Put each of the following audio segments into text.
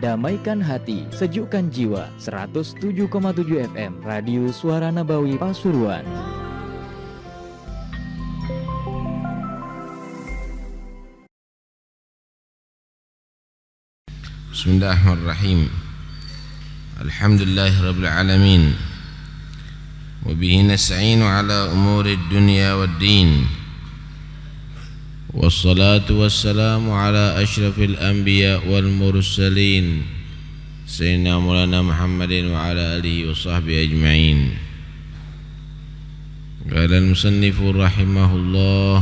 Damaikan hati, sejukkan jiwa. 107,7 FM Radio Suara Nabawi Pasuruan. Bismillahirrahmanirrahim. Alhamdulillahirabbil alamin. Wa bihi nasta'inu ala umurid dunya waddin. Wassalatu wassalamu ala asyrafil anbiya wal mursalin Sayyidina Maulana Muhammadin wa ala alihi wa sahbihi ajma'in. Qala al-musannifu rahimahullah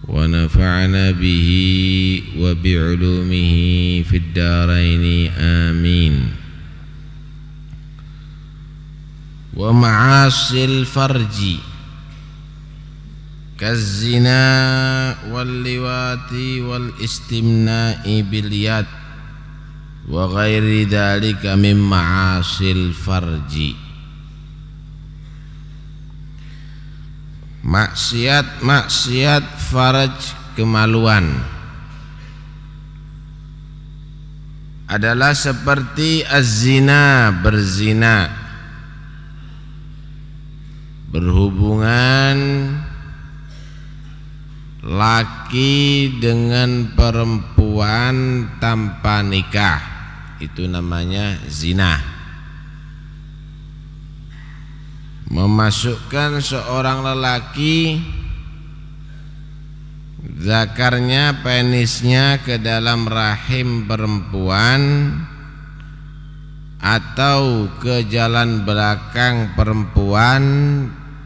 wa nafa'ana bihi wa bi'ulumihi fid daraini amin. Wa ma'asil farji kazina wal liwati wal istimna'i bil yad wa ghairi dhalika min ma'asil farji. Maksiat faraj, kemaluan, adalah seperti az-zina, berzina, berhubungan laki dengan perempuan tanpa nikah, itu namanya zina. Memasukkan seorang lelaki, zakarnya, penisnya ke dalam rahim perempuan atau ke jalan belakang perempuan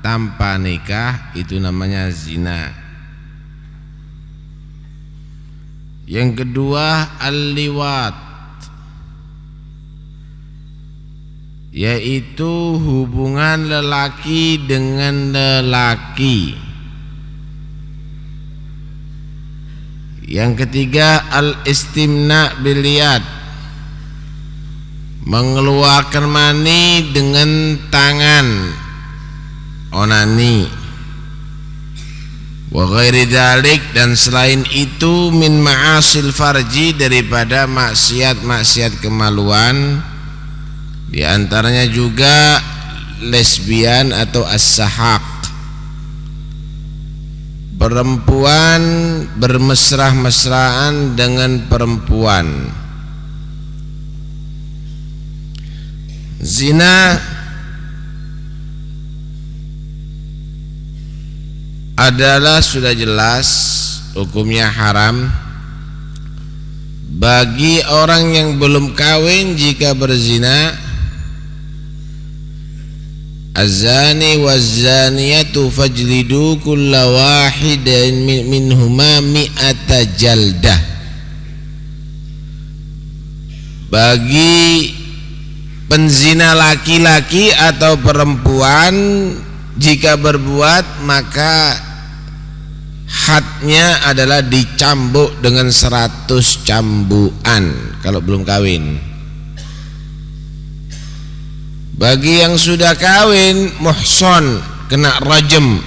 tanpa nikah, itu namanya zina. Yang kedua, al-liwat, yaitu hubungan lelaki dengan lelaki. Yang ketiga, al-istimna' bil yad, mengeluarkan mani dengan tangan, onani. Wa ghairi dzalik, dan selain itu, min ma'asil farji, daripada maksiat-maksiat kemaluan. Di antaranya juga lesbian atau as-sahaq, perempuan bermesrah-mesraan dengan perempuan. Zina adalah sudah jelas hukumnya haram bagi orang yang belum kawin. Jika berzina, az-zani waz-zaniyatu fajlidu kulla wahidin minhuma mi'ata jaldah. Bagi penzina laki-laki atau perempuan, jika berbuat, maka hadnya adalah dicambuk dengan 100 cambukan kalau belum kawin. Bagi yang sudah kawin, muhson, kena rajam.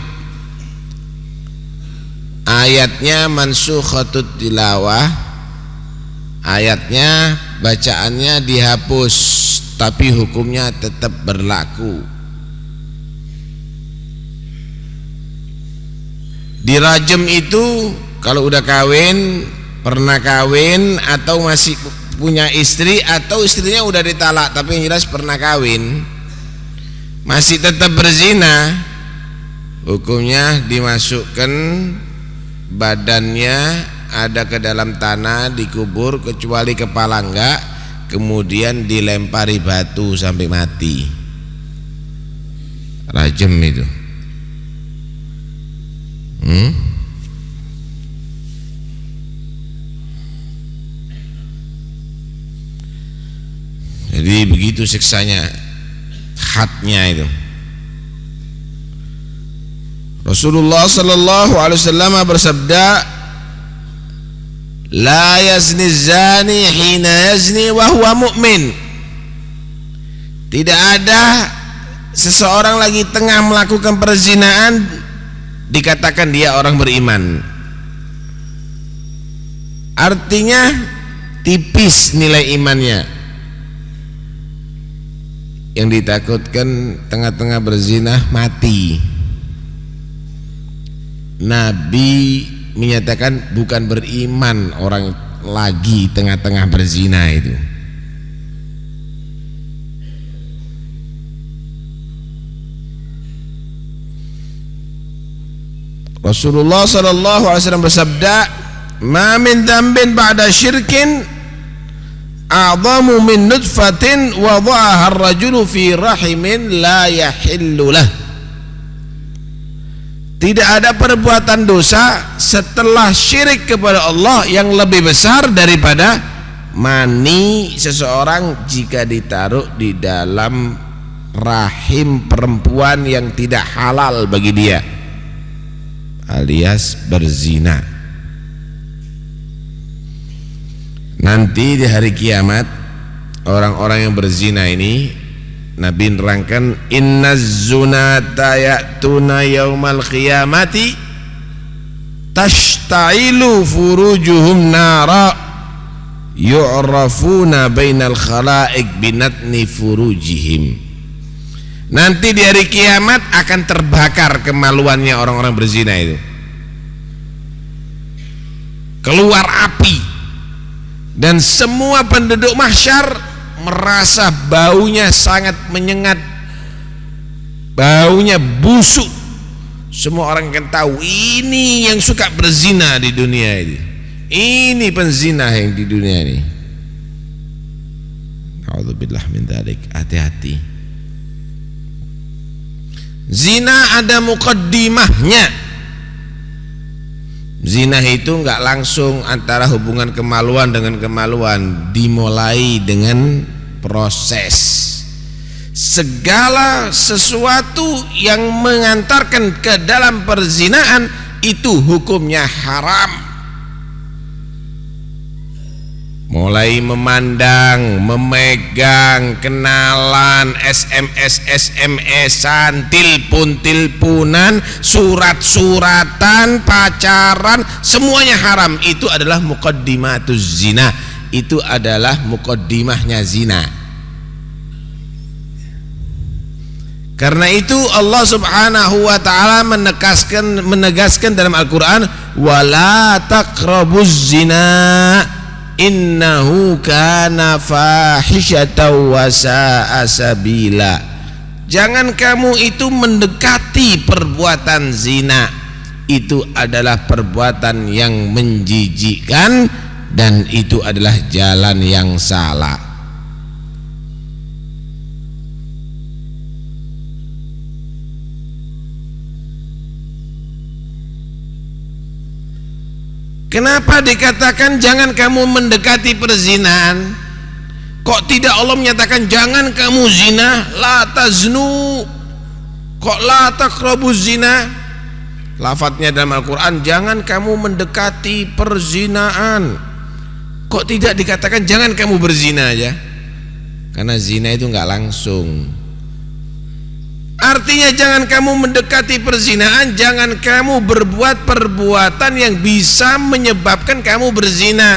Ayatnya mansukhatut tilawah, ayatnya, bacaannya dihapus, tapi hukumnya tetap berlaku. Dirajam itu kalau udah kawin, pernah kawin, atau masih punya istri, atau istrinya udah ditalak tapi yang jelas pernah kawin, masih tetap berzina, hukumnya dimasukkan badannya ada ke dalam tanah, dikubur kecuali kepala enggak, kemudian dilempari batu sampai mati. Rajam itu. Jadi begitu siksanya, hadnya itu. Rasulullah sallallahu alaihi wasallam bersabda, la yazni zani hina yazni wa huwa mu'min. Tidak ada seseorang lagi tengah melakukan perzinaan dikatakan dia orang beriman. Artinya tipis nilai imannya. Yang ditakutkan tengah-tengah berzina mati. Nabi menyatakan bukan beriman orang lagi tengah-tengah berzina itu. Rasulullah sallallahu alaihi wasallam bersabda, "Ma min dzambin ba'da syirkin a'zamu min nutfatin wada'aha ar-rajulu fi rahimin la yahillu lah." Tidak ada perbuatan dosa setelah syirik kepada Allah yang lebih besar daripada mani seseorang jika ditaruh di dalam rahim perempuan yang tidak halal bagi dia, alias berzina. Nanti di hari kiamat orang-orang yang berzina ini Nabi nerangkan, innaz zunata ya'tuna yaumal qiyamati tashtailu furujuhum nara yu'rafuna bainal khalaik binatni furujihim. Nanti di hari kiamat akan terbakar kemaluannya orang-orang berzina itu, keluar api, dan semua penduduk mahsyar merasa baunya sangat menyengat, baunya busuk. Semua orang akan tahu ini yang suka berzina di dunia ini penzina yang di dunia ini. A'udzubillah min dzalik. Hati-hati. Zina ada muqaddimahnya. Zina itu enggak langsung antara hubungan kemaluan dengan kemaluan, dimulai dengan proses. Segala sesuatu yang mengantarkan ke dalam perzinaan itu hukumnya haram. Mulai memandang, memegang, kenalan, SMS-an, telepon-teleponan, surat-suratan, pacaran, semuanya haram. Itu adalah muqaddimatuz zina. Itu adalah muqaddimahnya zina. Karena itu Allah Subhanahu wa taala menegaskan dalam Al-Qur'an, wala taqrabuz zina innahu kana fahisyatan wa sa'a sabila. Jangan kamu itu mendekati perbuatan zina. Itu adalah perbuatan yang menjijikkan dan itu adalah jalan yang salah. Kenapa dikatakan jangan kamu mendekati perzinahan? Kok tidak Allah menyatakan jangan kamu zina? La taznu. Kok la taqrabuz zina? Lafadznya dalam Al-Quran, jangan kamu mendekati perzinaan. Kok tidak dikatakan jangan kamu berzina aja? Karena zina itu enggak langsung. Artinya jangan kamu mendekati perzinaan, jangan kamu berbuat perbuatan yang bisa menyebabkan kamu berzina.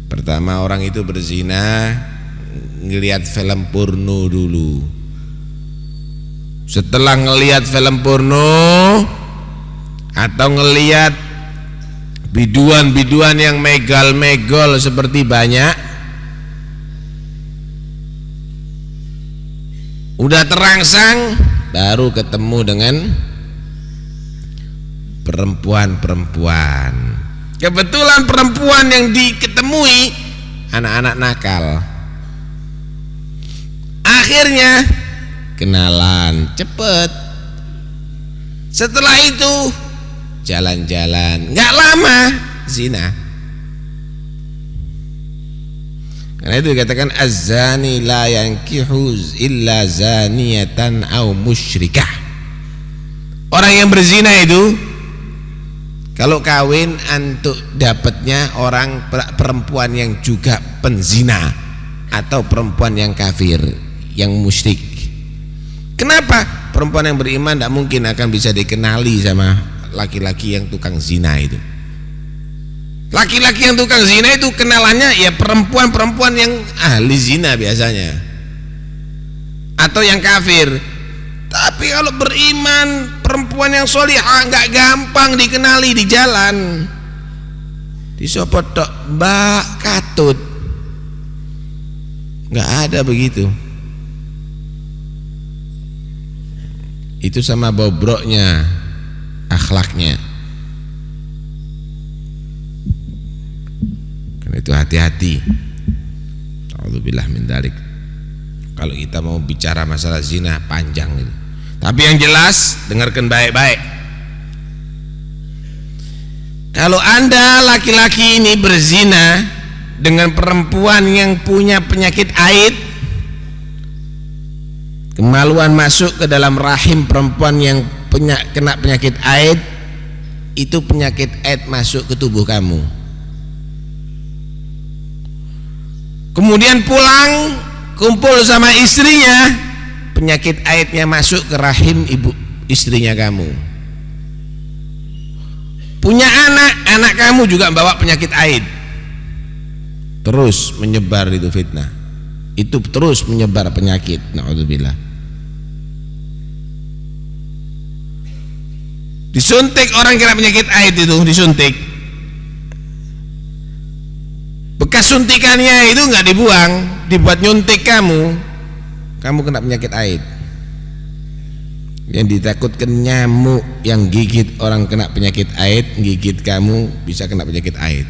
Pertama, orang itu berzina ngelihat film porno dulu. Setelah ngelihat film porno atau ngelihat biduan-biduan yang megal-megol seperti banyak, udah terangsang, baru ketemu dengan perempuan-perempuan. Kebetulan perempuan yang diketemui anak-anak nakal. Akhirnya kenalan cepet. Setelah itu jalan-jalan, nggak lama zina. Karena itu dikatakan az-zani la yankihu illa zaniyatan aw musyrikah. Orang yang berzina itu kalau kawin untuk dapatnya orang perempuan yang juga penzina atau perempuan yang kafir, yang musyrik. Kenapa? Perempuan yang beriman tidak mungkin akan bisa dikenali sama laki-laki yang tukang zina itu. Laki-laki yang tukang zina itu kenalannya ya perempuan-perempuan yang ahli zina biasanya, atau yang kafir. Tapi kalau beriman, perempuan yang solihah nggak gampang dikenali di jalan. Disopot tok Mbak Katut, nggak ada begitu. Itu sama bobroknya akhlaknya. Karena itu hati-hati. A'udzubillah min dzalik. Kalau kita mau bicara masalah zina panjang itu. Tapi yang jelas dengarkan baik-baik. Kalau Anda laki-laki ini berzina dengan perempuan yang punya penyakit haid, kemaluan masuk ke dalam rahim perempuan yang kena penyakit haid, itu penyakit haid masuk ke tubuh kamu. Kemudian pulang kumpul sama istrinya, penyakit haidnya masuk ke rahim ibu istrinya kamu. Punya anak kamu juga bawa penyakit haid, terus menyebar itu fitnah, itu terus menyebar penyakit. Na'udzubillah. Disuntik orang kena penyakit haid itu, disuntik, bekas suntikannya itu nggak dibuang, dibuat nyuntik kamu kena penyakit haid. Yang ditakutkan nyamuk yang gigit orang kena penyakit haid, gigit kamu bisa kena penyakit haid.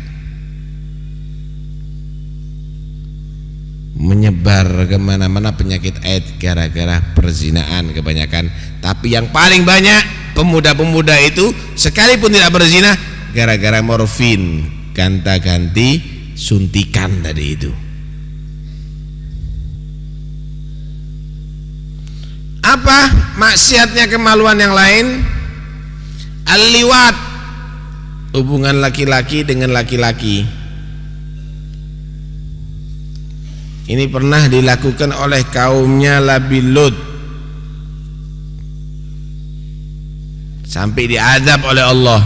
Menyebar kemana-mana penyakit haid gara-gara perzinaan kebanyakan. Tapi yang paling banyak pemuda-pemuda itu sekalipun tidak berzina gara-gara morfin, ganta-ganti suntikan tadi itu. Apa maksiatnya kemaluan yang lain? Al-liwat, hubungan laki-laki dengan laki-laki. Ini pernah dilakukan oleh kaumnya Nabi Lut, sampai diazab oleh Allah.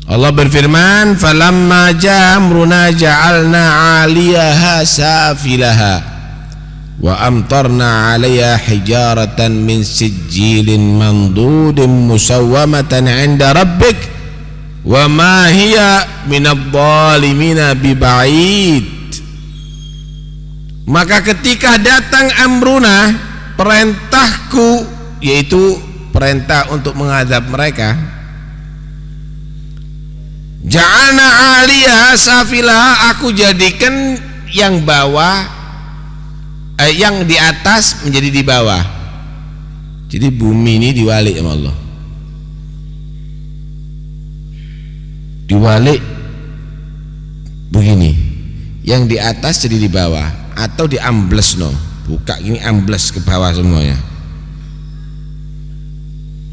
Allah berfirman, falamma jaa amruna ja'alna 'aliyaha safilaha wa amtarna 'alayha hijaratan min sijilin mandudin musawwamatan 'inda rabbik wa ma hiya minadh-dhalimina biba'id. Maka ketika datang amruna, perintahku, yaitu perintah untuk mengazab mereka, ja'alna 'aliyaha safilaha, aku jadikan yang bawah yang di atas menjadi di bawah. Jadi bumi ini diwalik sama Allah, diwalik begini, yang di atas jadi di bawah, atau diambles buka gini, ambles ke bawah semuanya.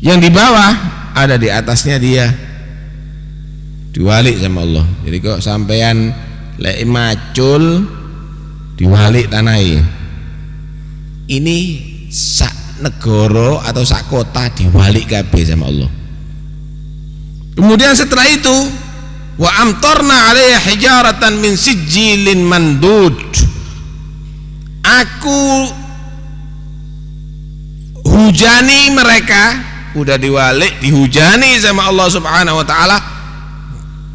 Yang di bawah ada di atasnya dia, diwalik sama Allah. Jadi kok sampean lek macul diwalik tanah ini sak negara atau sak kota diwalik kabeh sama Allah. Kemudian setelah itu wa amtarna 'alaiha hijaratan min sijilin mandud, aku hujani mereka, udah diwalik, dihujani sama Allah Subhanahu wa taala,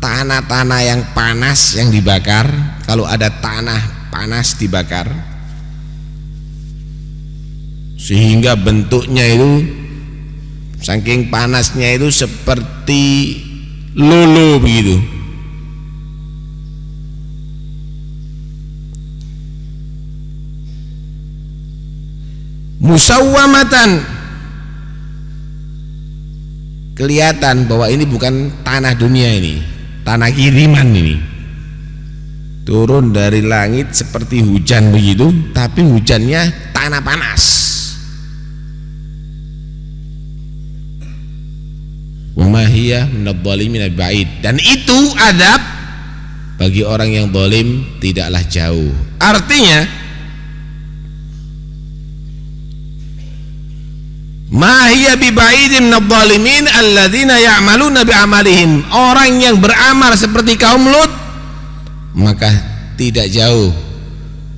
tanah-tanah yang panas yang dibakar. Kalau ada tanah panas dibakar, sehingga bentuknya itu saking panasnya itu seperti lolo begitu. Musawwamatan, kelihatan bahwa ini bukan tanah dunia, ini tanah kiriman, ini turun dari langit seperti hujan begitu, tapi hujannya tanah panas. Wa ma hiya minadh-dhalimin ba'id, dan itu adab bagi orang yang zalim tidaklah jauh. Artinya Ma hiya bibaidin minadh-dhalimin alladzina ya'maluna bi'amalihim. Orang yang beramal seperti kaum Lut, maka tidak jauh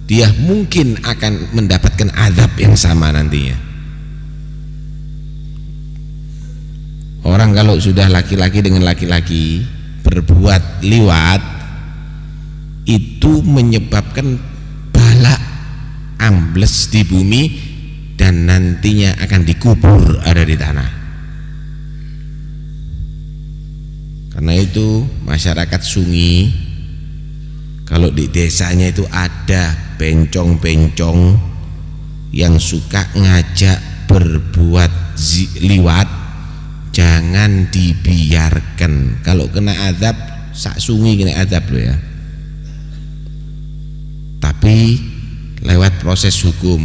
dia mungkin akan mendapatkan azab yang sama nantinya. Orang kalau sudah laki-laki dengan laki-laki berbuat liwat, itu menyebabkan bala ambles di bumi dan nantinya akan dikubur ada di tanah. Karena itu masyarakat Sungi, kalau di desanya itu ada bencong-bencong yang suka ngajak berbuat liwat, jangan dibiarkan. Kalau kena azab, sak Sungi kena azab loh ya. Tapi lewat proses hukum,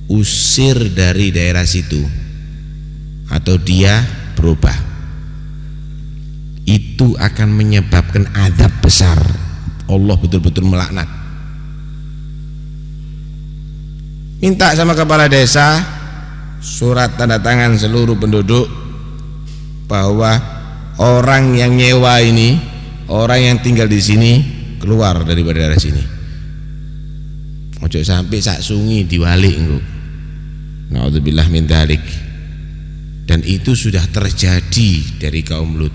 usir dari daerah situ atau dia berubah, itu akan menyebabkan azab besar. Allah betul-betul melaknat. Minta sama kepala desa surat tanda tangan seluruh penduduk bahwa orang yang nyewa ini, orang yang tinggal di sini keluar dari daerah sini. Ojo sampai sak Sungi diwalik engko. Naudzubillah min dzalik. Dan itu sudah terjadi dari kaum Lut.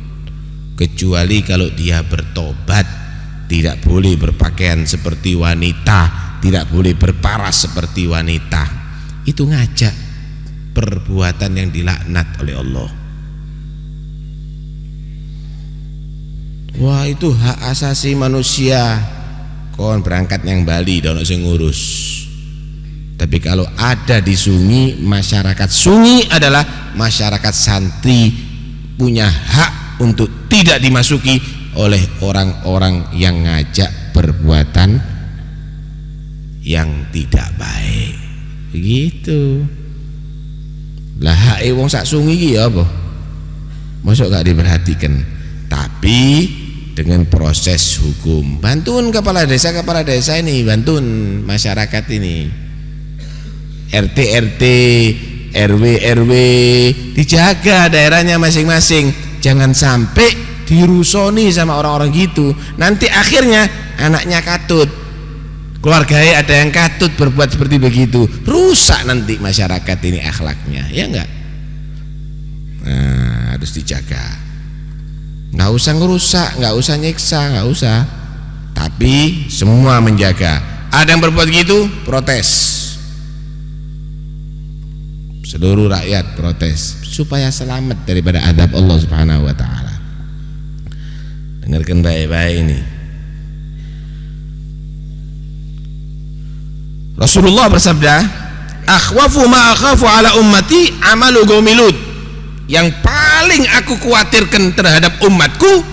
Kecuali kalau dia bertobat, tidak boleh berpakaian seperti wanita, tidak boleh berparas seperti wanita. Itu ngajak perbuatan yang dilaknat oleh Allah. Wah, itu hak asasi manusia. Kon berangkat yang Bali dan sing ngurus. Tapi kalau ada di Sungi, masyarakat Sungi adalah masyarakat santri, punya hak untuk tidak dimasuki oleh orang-orang yang ngajak perbuatan yang tidak baik. Begitu. Lah hak wong sak Sungi iki ya apa? Mosok gak diperhatikan. Tapi dengan proses hukum, bantuin kepala desa ini, bantuin masyarakat ini, RT RW dijaga daerahnya masing-masing, jangan sampai dirusoni sama orang-orang gitu. Nanti akhirnya anaknya katut, keluarganya ada yang katut berbuat seperti begitu, rusak nanti masyarakat ini akhlaknya, ya enggak? Nah, harus dijaga. Nggak usah ngerusak, nggak usah nyiksa, nggak usah. Tapi semua menjaga. Ada yang berbuat gitu, protes. Seluruh rakyat protes supaya selamat daripada azab Allah Subhanahu wa taala. Dengarkan baik-baik ini. Rasulullah bersabda, "Akhwafu ma akhafu ala ummati amalu qaumi Lut." Yang paling aku khawatirkan terhadap umatku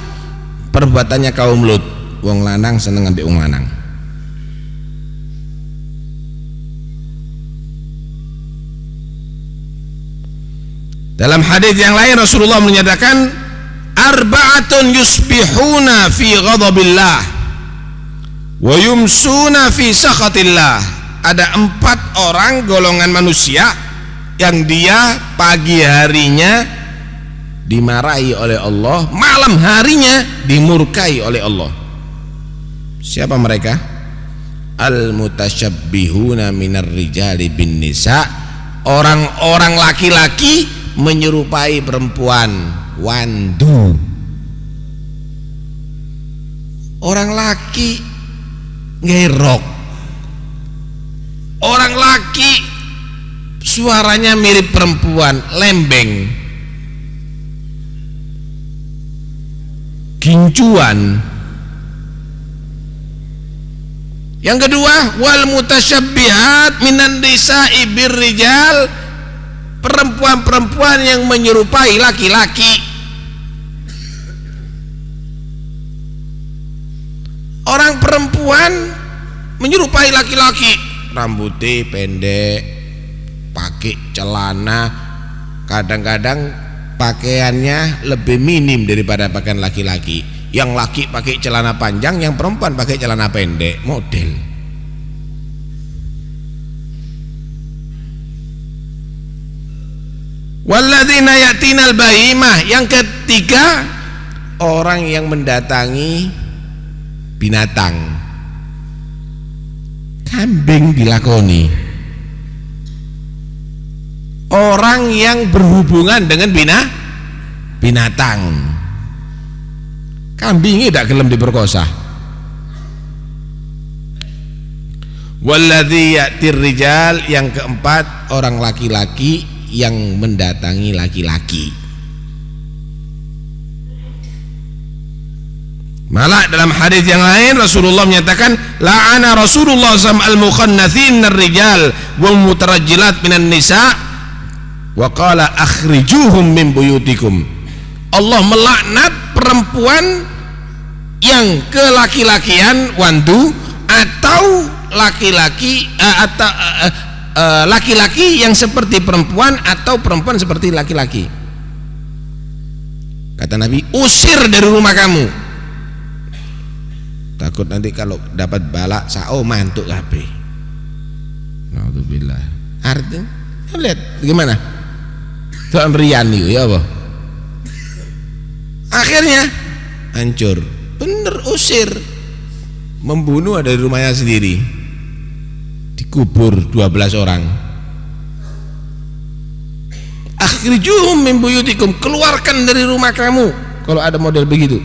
perbuatannya kaum Lut. Wong lanang seneng ambek wong lanang. Dalam hadis yang lain Rasulullah menyatakan, arba'atun yusbihuna fi ghadabillah wa yumsuna fi sakhatillah. Ada 4 orang golongan manusia yang dia pagi harinya dimarahi oleh Allah, malam harinya dimurkai oleh Allah. Siapa mereka? Al-mutasyabbihuna minar rijali bin nisa. Orang-orang laki-laki menyerupai perempuan, wandu. Orang laki ngerok, orang laki suaranya mirip perempuan, lembeng, gincuan. Yang kedua, wal mutasyabbihat minan nisa'i birrijal, perempuan-perempuan yang menyerupai laki-laki. Orang perempuan menyerupai laki-laki, rambutnya pendek, pakai celana, kadang-kadang pakaiannya lebih minim daripada pakaian laki-laki. Yang laki pakai celana panjang, yang perempuan pakai celana pendek, model. Walladzina yatinal bahimah, yang ketiga orang yang mendatangi binatang. Kambing dilakoni. Orang yang berhubungan dengan binatang. Kambing tidak gelem diperkosa. Walladzi yatir rijal, yang keempat orang laki-laki yang mendatangi laki-laki. Malah dalam hadis yang lain Rasulullah menyatakan, la'ana Rasulullah al mukhannathin ar-rijal wal mutarajjilat minan nisa wa qala akhrijuhum min buyutikum. Allah melaknat perempuan yang kelaki-lakian wandu, atau laki-laki laki-laki yang seperti perempuan, atau perempuan seperti laki-laki. Kata Nabi, usir dari rumah kamu, takut nanti kalau dapat balak sao mantuk kabeh. Naudzubillah. Artinya lihat gimana tuan Rian itu ya apa, akhirnya hancur. Bener, usir, membunuh dari rumahnya sendiri, dikubur 12 orang. Akhrijuhum min buyutikum, keluarkan dari rumah kamu kalau ada model begitu.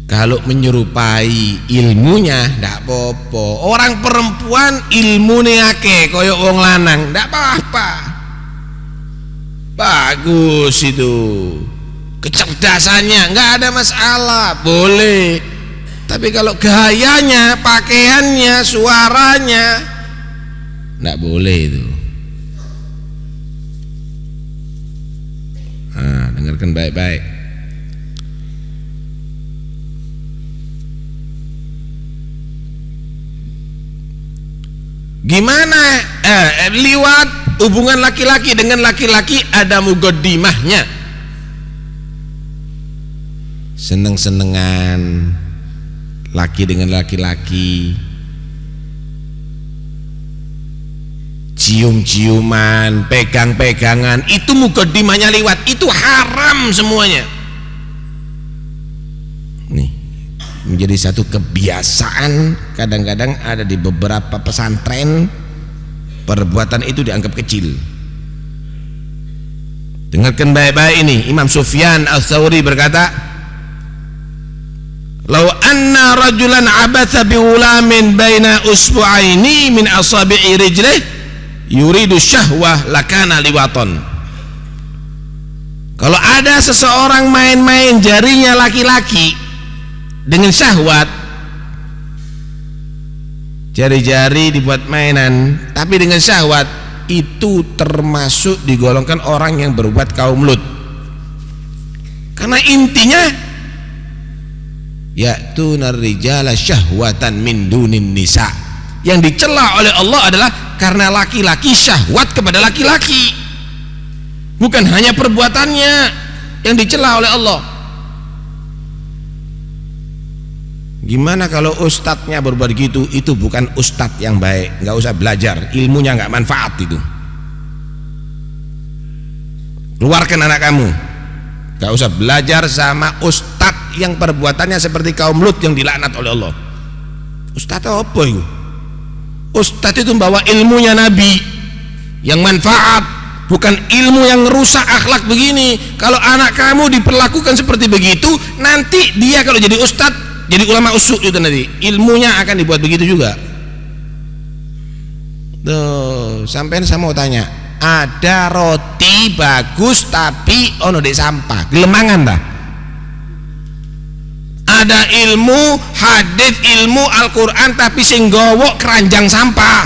Kalau menyerupai ilmunya ndak apa-apa. Orang perempuan ilmune akeh koyok wong lanang, ndak apa-apa. Bagus itu. Kecerdasannya nggak ada masalah, boleh. Tapi kalau gayanya, pakaiannya, suaranya nggak boleh itu. Nah, dengarkan baik-baik. Gimana liwat hubungan laki-laki dengan laki-laki ada muqaddimahnya. Seneng-senengan laki dengan laki-laki, cium-ciuman, pegang-pegangan, itu muqaddimahnya liwat, itu haram semuanya. Nih, menjadi satu kebiasaan. Kadang-kadang ada di beberapa pesantren perbuatan itu dianggap kecil. Dengarkan baik-baik ini. Imam Sufyan Ats-Tsauri berkata, "Lau anna rajulan abatha bi ghulamin baina usbu'aini min asabi'i rijlih yuridu syahwah lakana liwaton." Kalau ada seseorang main-main jarinya laki-laki dengan syahwat, jari-jari dibuat mainan tapi dengan syahwat, itu termasuk digolongkan orang yang berbuat kaum Lut. Karena intinya ya'tunar rijala syahwatan min dunin nisa. Yang dicela oleh Allah adalah karena laki-laki syahwat kepada laki-laki, bukan hanya perbuatannya yang dicela oleh Allah. Gimana kalau ustadznya berbuat gitu? Itu bukan ustadz yang baik, nggak usah belajar, ilmunya nggak manfaat itu. Keluarkan anak kamu, nggak usah belajar sama ustadz yang perbuatannya seperti kaum Lut yang dilaknat oleh Allah. Ustadz apa itu? Ustadz itu membawa ilmunya Nabi yang manfaat, bukan ilmu yang rusak akhlak begini. Kalau anak kamu diperlakukan seperti begitu, nanti dia kalau jadi ustadz, jadi ulama usuk itu nanti ilmunya akan dibuat begitu juga. Tuh, sampai saya mau tanya, ada roti bagus tapi ono di sampah, gelemangan dah. Ada ilmu hadis, ilmu Al-Quran tapi sing gowo keranjang sampah.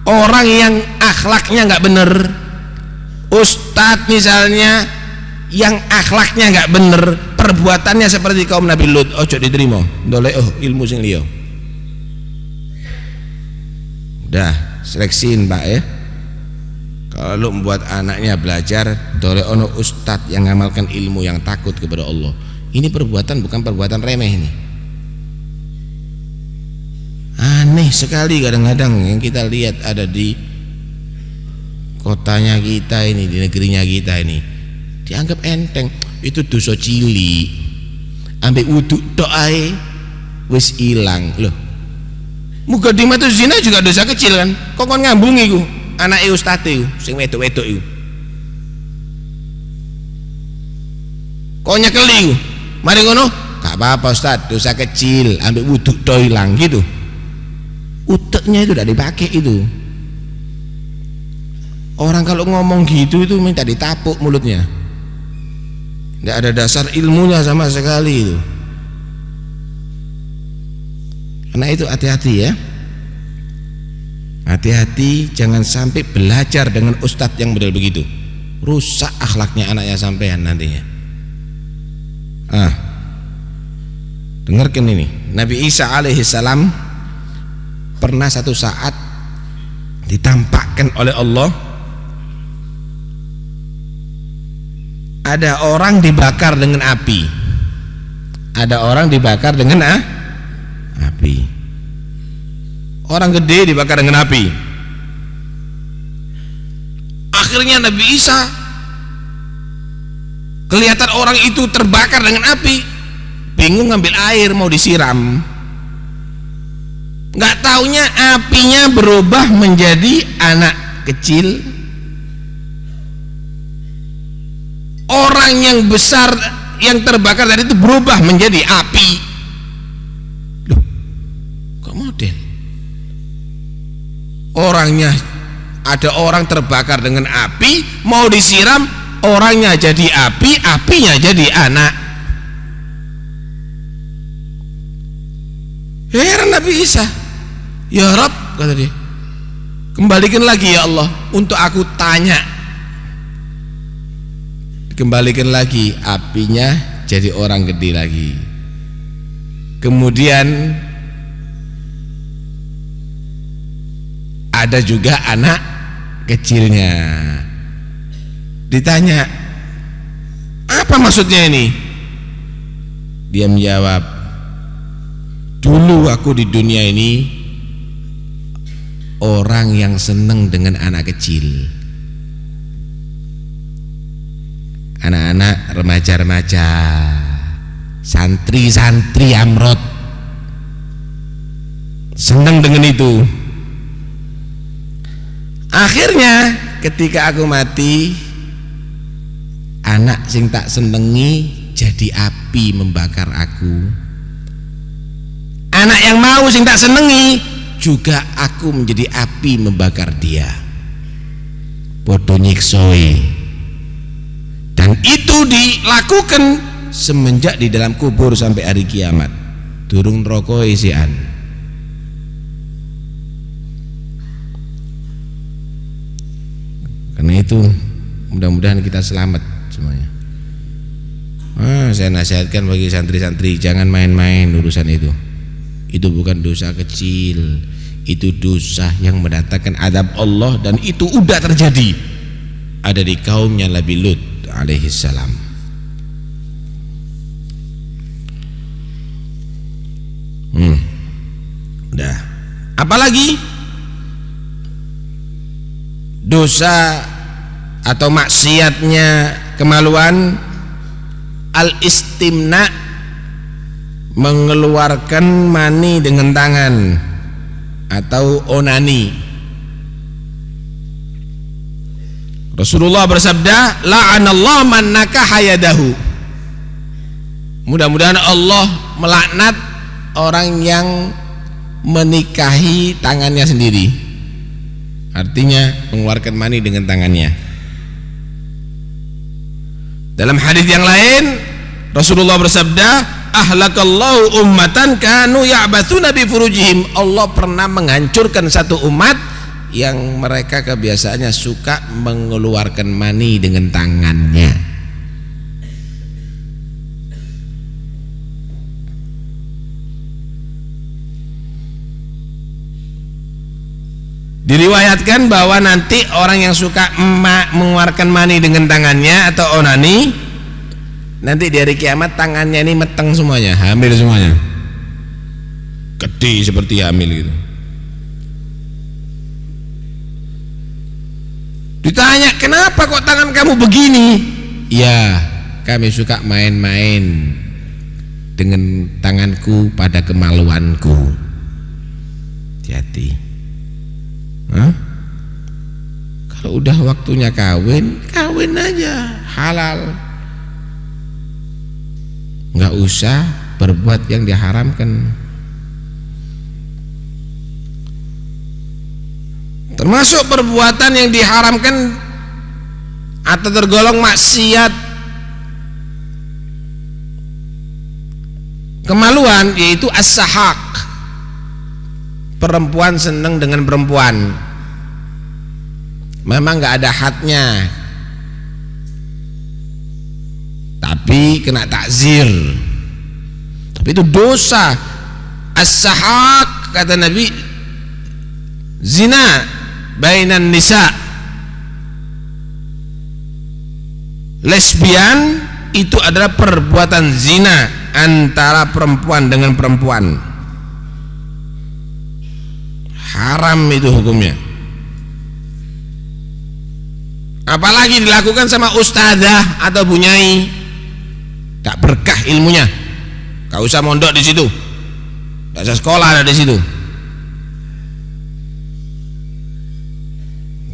Orang yang akhlaknya nggak bener, ustadz misalnya yang akhlaknya nggak bener, perbuatannya seperti kaum Nabi Lut, ojo diterima. Doleh ilmu sing liya. Udah seleksiin Pak ya. Kalau membuat anaknya belajar, doleh ono ustadz yang ngamalkan ilmu, yang takut kepada Allah. Ini perbuatan bukan perbuatan remeh ini. Aneh sekali kadang-kadang yang kita lihat ada di kotanya kita ini, di negerinya kita ini, dianggap enteng. Itu dosa cilik, ambek wudhu tok ae wis ilang. Loh, mukadimah itu zina juga dosa kecil kan? Kok kon ngambung iku anake ustaz iku sing wedok-wedok iku, kok nyekeli iku mari ngono gak apa-apa ustaz, dosa kecil, ambek wudhu tok ilang gitu. Uteknya itu tidak dipakai itu. Orang kalau ngomong gitu itu minta ditapuk mulutnya, tidak ada dasar ilmunya sama sekali itu. Karena itu hati-hati ya, hati-hati jangan sampai belajar dengan ustadz yang model begitu, rusak akhlaknya anaknya sampean nantinya. Dengarkan ini, Nabi Isa alaihissalam pernah satu saat ditampakkan oleh Allah ada orang dibakar dengan api, ada orang dibakar dengan api, orang gede dibakar dengan api. Akhirnya Nabi Isa kelihatan orang itu terbakar dengan api, bingung ngambil air mau disiram, nggak taunya apinya berubah menjadi anak kecil. Orang yang besar yang terbakar tadi itu berubah menjadi api. Loh, kok model? Orangnya, ada orang terbakar dengan api, mau disiram, orangnya jadi api, apinya jadi anak. Heran Nabi Isa, ya Rabb, kata dia, kembalikan lagi ya Allah untuk aku tanya. Dikembalikan lagi, apinya jadi orang gede lagi. Kemudian ada juga anak kecilnya. Ditanya, apa maksudnya ini? Dia menjawab, dulu aku di dunia ini orang yang seneng dengan anak kecil, anak-anak remaja-remaja, santri-santri amrot, seneng dengan itu. Akhirnya ketika aku mati, anak sing tak senengi jadi api membakar aku. Anak yang mau sing tak senengi juga aku menjadi api membakar dia. Podo nyiksoi. Dan itu dilakukan semenjak di dalam kubur sampai hari kiamat. Durung rokok isian. Karena itu mudah-mudahan kita selamat semuanya. Saya nasihatkan bagi santri-santri, jangan main-main urusan itu. Itu bukan dosa kecil, itu dosa yang mendatangkan adab Allah, dan itu udah terjadi. Ada di kaumnya Nabi Lut alaihissalam. Udah. Apalagi dosa atau maksiatnya kemaluan, al-istimna, mengeluarkan mani dengan tangan atau onani. Rasulullah bersabda, la'anallahu man nakaha yadahu. Mudah-mudahan Allah melaknat orang yang menikahi tangannya sendiri. Artinya mengeluarkan mani dengan tangannya. Dalam hadis yang lain Rasulullah bersabda, ahlakallahu ummatan kanu ya'batsuna bi furujihim. Allah pernah menghancurkan satu umat yang mereka kebiasaannya suka mengeluarkan mani dengan tangannya. Diriwayatkan bahwa nanti orang yang suka mengeluarkan mani dengan tangannya atau onani, nanti di hari kiamat tangannya ini meteng semuanya, hamil semuanya. gede seperti hamil gitu. Ditanya, kenapa kok tangan kamu begini? Ya, kami suka main-main dengan tanganku pada kemaluanku. Hati-hati. Kalau udah waktunya kawin, kawin aja, halal. Nggak usah berbuat yang diharamkan. Termasuk perbuatan yang diharamkan atau tergolong maksiat kemaluan, yaitu as-sahaq. Perempuan senang dengan perempuan, memang nggak ada hadnya, tapi kena takzir. Tapi itu dosa. As-sahaq, kata Nabi, zina bainan nisa. Lesbian itu adalah perbuatan zina antara perempuan dengan perempuan. Haram itu hukumnya. Apalagi dilakukan sama ustadzah atau bunyai, tak berkah ilmunya. Gak usah mondok di situ, gak usah sekolah ada di situ.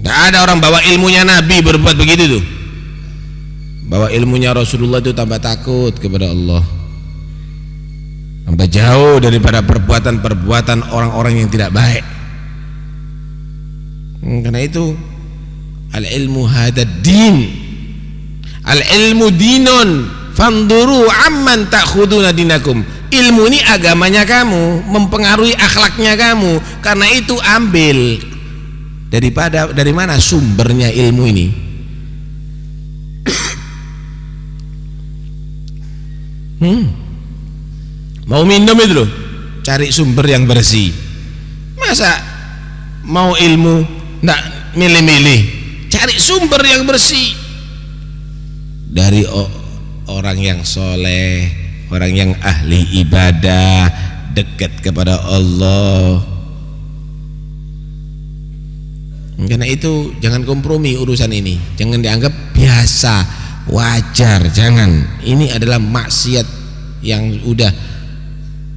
Gak ada orang bawa ilmunya Nabi berbuat begitu tuh. Bawa ilmunya Rasulullah itu tambah takut kepada Allah, tambah jauh daripada perbuatan-perbuatan orang-orang yang tidak baik. Karena itu al-ilmu hadad din, al-ilmu dinun fanduru amman ta'khuduna dinakum. Ilmu ini agamanya kamu, mempengaruhi akhlaknya kamu. Karena itu ambil dari mana sumbernya ilmu ini. Mau minum itu loh, cari sumber yang bersih. Masa mau ilmu ndak milih-milih, cari sumber yang bersih dari orang yang soleh, orang yang ahli ibadah, dekat kepada Allah. Karena itu jangan kompromi urusan ini, jangan dianggap biasa, wajar, jangan. Ini adalah maksiat yang udah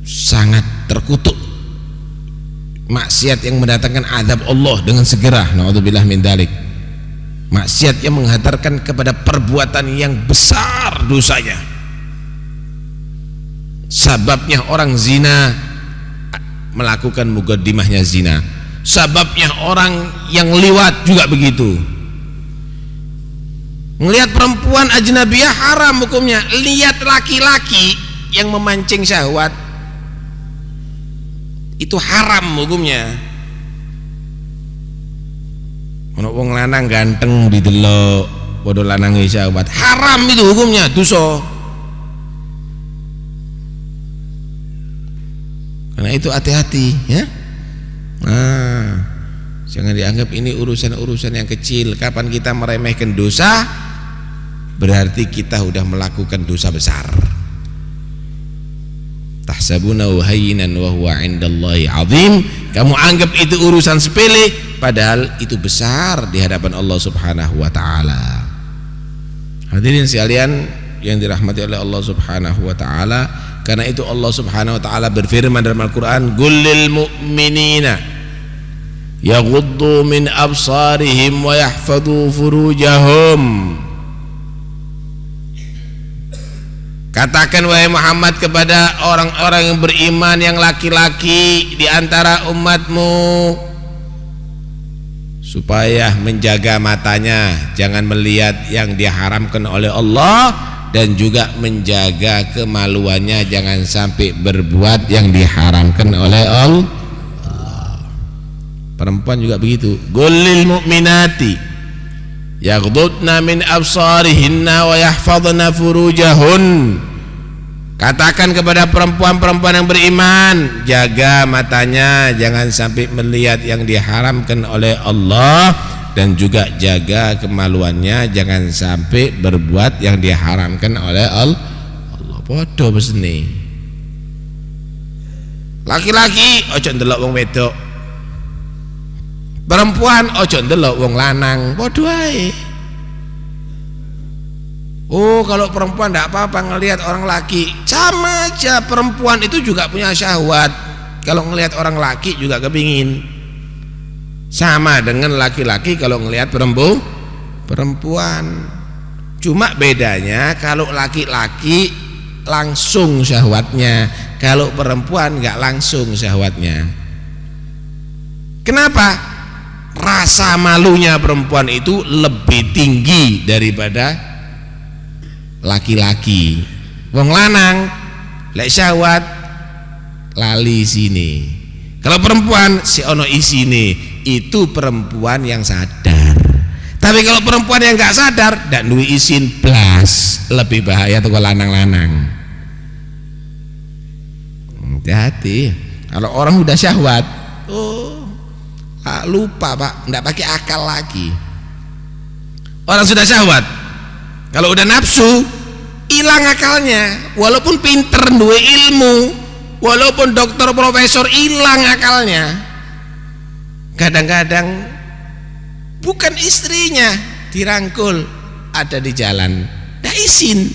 sangat terkutuk, maksiat yang mendatangkan azab Allah dengan segera. Na'udzubillah min dzalik. Maksiat yang menghantarkan kepada perbuatan yang besar dosanya. Sababnya orang zina melakukan muqaddimahnya zina. Sababnya orang yang liwat juga begitu. Ngelihat perempuan ajnabiyah haram hukumnya. Lihat laki-laki yang memancing syahwat itu haram hukumnya. Ono wong lanang ganteng didelok padha lanange syahwat, haram itu hukumnya, dosa. Karena itu hati-hati ya. Jangan dianggap ini urusan-urusan yang kecil. Kapan kita meremehkan dosa, berarti kita sudah melakukan dosa besar. Tahsabunahu hayyinan wa huwa 'indallahi 'azim. Kamu anggap itu urusan sepele, padahal itu besar di hadapan Allah Subhanahu wa taala. Hadirin sekalian yang dirahmati oleh Allah Subhanahu wa taala, karena itu Allah Subhanahu wa taala berfirman dalam Al-Qur'an, "Qul lil mu'minina yaghuddu min absarihim wa yahfadhu furujahum." Katakan wahai Muhammad kepada orang-orang yang beriman yang laki-laki di antara umatmu, supaya menjaga matanya, jangan melihat yang diharamkan oleh Allah, dan juga menjaga kemaluannya, jangan sampai berbuat yang diharamkan oleh Allah. Perempuan juga begitu. Qulil mu'minati yaghdudna min absarihinna wa yahfadhna furujahun. Katakan kepada perempuan-perempuan yang beriman, jaga matanya, jangan sampai melihat yang diharamkan oleh Allah, dan juga jaga kemaluannya, jangan sampai berbuat yang diharamkan oleh Allah. Podo besni. Laki-laki ojo ndelok wong wedok, perempuan ojo ndelok wong lanang, padha ae. Oh, kalau perempuan tidak apa-apa ngelihat orang laki, sama aja. Perempuan itu juga punya syahwat. Kalau ngelihat orang laki juga kepingin. Sama dengan laki-laki kalau ngelihat perempuan. Cuma bedanya kalau laki-laki langsung syahwatnya, kalau perempuan nggak langsung syahwatnya. Kenapa? Rasa malunya perempuan itu lebih tinggi daripada laki-laki. Wong lanang lek syahwat lali sini. Kalau perempuan si ono isine, itu perempuan yang sadar. Tapi kalau perempuan yang nggak sadar ndak duwe isin blas, lebih bahaya tuh lanang-lanang. Hati-hati. Kalau orang udah syahwat, lupa Pak, ndak pakai akal lagi. Orang sudah syahwat, kalau udah nafsu hilang akalnya. Walaupun pinter duwe ilmu, walaupun dokter profesor, hilang akalnya. Kadang-kadang bukan istrinya dirangkul, ada di jalan ndak izin,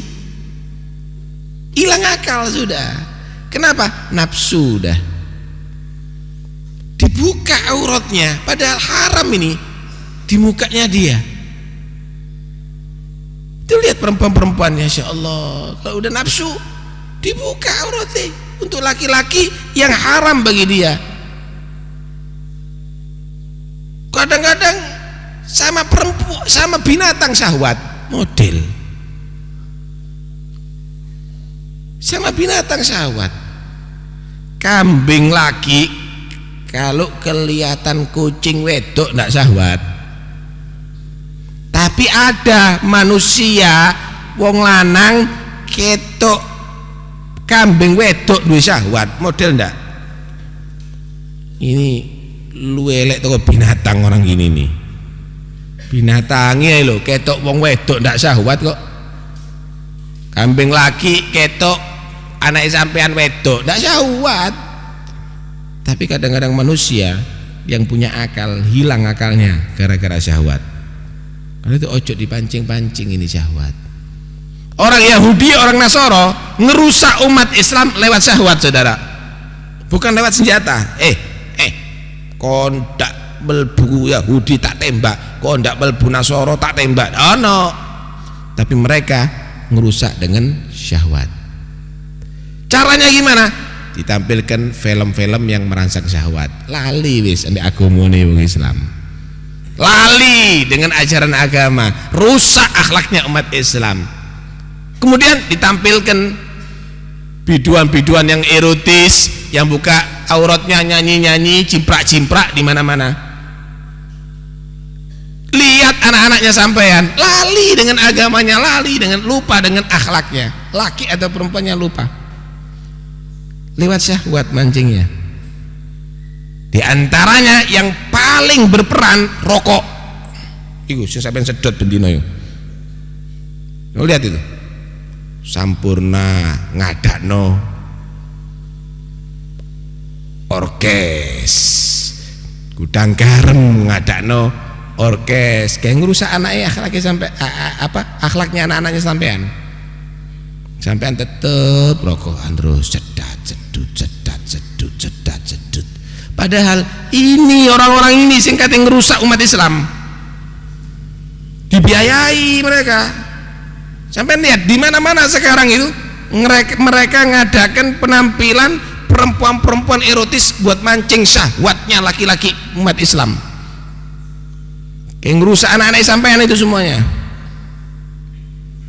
hilang akal sudah. Kenapa? Nafsu dah. Dibuka auratnya, padahal haram ini di mukanya dia. Itu lihat perempuan-perempuan, Masya Allah, kalau udah nafsu dibuka auratnya untuk laki-laki yang haram bagi dia. Kadang-kadang sama perempuan, sama binatang syahwat model, sama binatang syahwat. Kambing laki kalau kelihatan kucing wedok ndak syahwat. Tapi ada manusia wong lanang ketok kambing wedok duwe syahwat, model ndak? Ini lu elek toko binatang orang gini nih. Binatangnya lo ketok wong wedok ndak syahwat kok. Kambing laki ketok anak sampean wedok ndak syahwat. Tapi kadang-kadang manusia yang punya akal hilang akalnya gara-gara syahwat. Karena itu ojo dipancing-pancing ini syahwat. Orang Yahudi, orang Nasoro ngerusak umat Islam lewat syahwat, saudara. Bukan lewat senjata. Kondak melbu Yahudi tak tembak, kondak melbu Nasoro tak tembak. Oh no. Tapi mereka ngerusak dengan syahwat. Caranya gimana? Ditampilkan film-film yang merangsang syahwat. Lali wis ambek agamane wong Islam. Lali dengan ajaran agama, rusak akhlaknya umat Islam. Kemudian ditampilkan biduan-biduan yang erotis, yang buka auratnya, nyanyi-nyanyi, cimprak-cimprak di mana-mana. Lihat anak-anaknya sampean, lali dengan agamanya, lali dengan lupa dengan akhlaknya. Laki atau perempuannya lupa. Lewat syahwat mancingnya. Di antaranya yang paling berperan rokok. Iku sing sampean sedot bendina yo. Lihat itu. Sampurna ngadakno orkes. Gudang garam ngadakno orkes. Kayak ngerusak anaknya akhlaknya sampai akhlaknya anak-anaknya sampean. Sampean tetep rokokan terus cedat cedut cedat cedut cedat cedut. Padahal ini orang-orang ini sing kate ngerusak umat Islam. Dibiayai mereka. Sampai lihat di mana-mana sekarang itu mereka ngadakan penampilan perempuan-perempuan erotis buat mancing syahwatnya laki-laki umat Islam. Kayak ngerusak anak-anak sampean itu semuanya.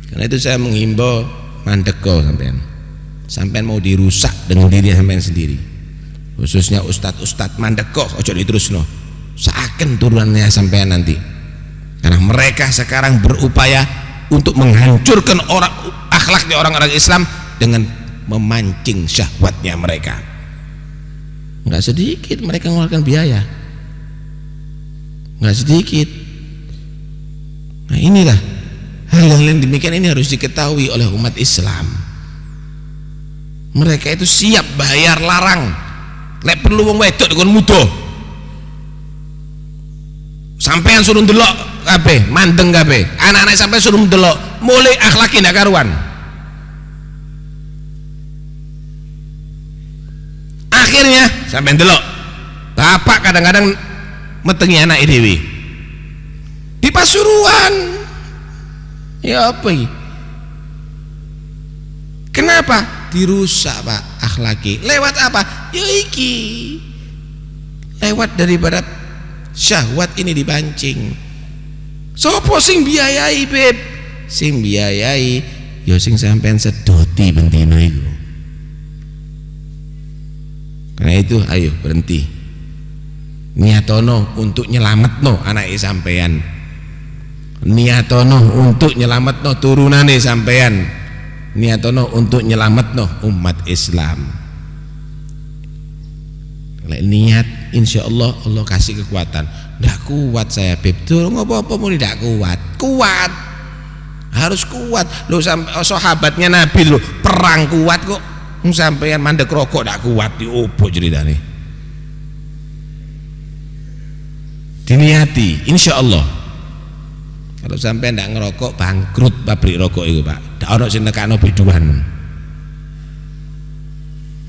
Karena itu saya menghimbau mandeko sampean. Sampean mau dirusak dengan diri sampean sendiri. Khususnya ustadz-ustadz mandeko ojo diterusno. Seakan turunannya sampean nanti. Karena mereka sekarang berupaya untuk menghancurkan akhlaknya orang-orang Islam dengan memancing syahwatnya mereka. Enggak sedikit mereka mengeluarkan biaya. Enggak sedikit. Nah, inilah hal-hal yang demikian ini harus diketahui oleh umat Islam. Mereka itu siap bayar larang Lek perlu wong wedok dikon muda. Sampean suruh ndelok kabeh, mandeng kabeh. Anak-anak sampean suruh ndelok, mulai akhlaki ndak karuan. Akhirnya sampean ndelok. Bapak kadang-kadang metengi anak dhewe. Di Pasuruan. Ya apa iki? Kenapa? Dirusak Pak akhlaki. Lewat apa? Ya iki. Lewat daripada syahwat ini dipancing. Sopo sing biayai beb? Sing biayai ya sing sampean sedoti bendino iku. Karena itu ayo berhenti. Niatono untuk nyelametno anake sampean. Niatono untuk nyelametno turunane sampean. Niatono untuk nyelametno umat Islam. Lek niat insyaallah Allah kasih kekuatan. Ndak kuat saya beb. Durung apa-apa muni ndak kuat. Kuat. Harus kuat. Lho sahabatnya Nabi lho perang kuat kok. Sampeyan mandek rokok ndak kuat di opo ceritane. Diniati insyaallah. Kalau sampeyan ndak ngerokok bangkrut pabrik rokok itu Pak. Ndak ono sing nekakno biduan.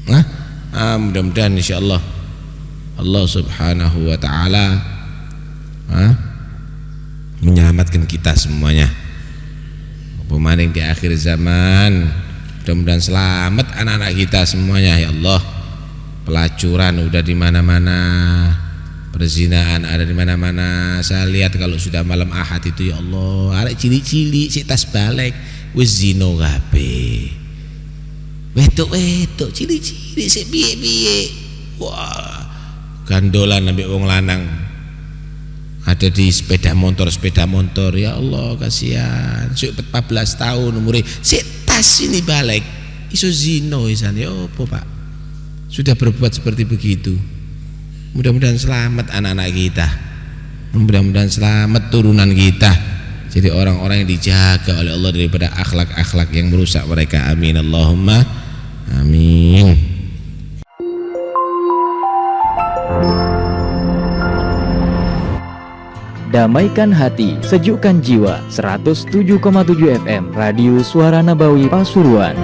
Nah, mudah-mudahan insyaallah Allah Subhanahu wa taala menyelamatkan kita semuanya. Pemaning di akhir zaman, mudah-mudahan selamat anak-anak kita semuanya ya Allah. Pelacuran udah di mana-mana, perzinaan ada di mana-mana. Saya lihat kalau sudah malam Ahad itu ya Allah, arek cilik-cilik sik tas balik wis zina kabeh. Wedok-wedok cilik-cilik sik piye-piye. Wah, gandolan ambek wong lanang ada di sepeda motor ya Allah kasihan sik 14 tahun umure sik tas ini balik iso zino isan ya apa Pak sudah berbuat seperti begitu. Mudah-mudahan selamat anak-anak kita, mudah-mudahan selamat turunan kita jadi orang-orang yang dijaga oleh Allah daripada akhlak-akhlak yang merusak mereka. Amin Allahumma amin. Damaikan hati, sejukkan jiwa. 107,7 FM Radio Suara Nabawi Pasuruan.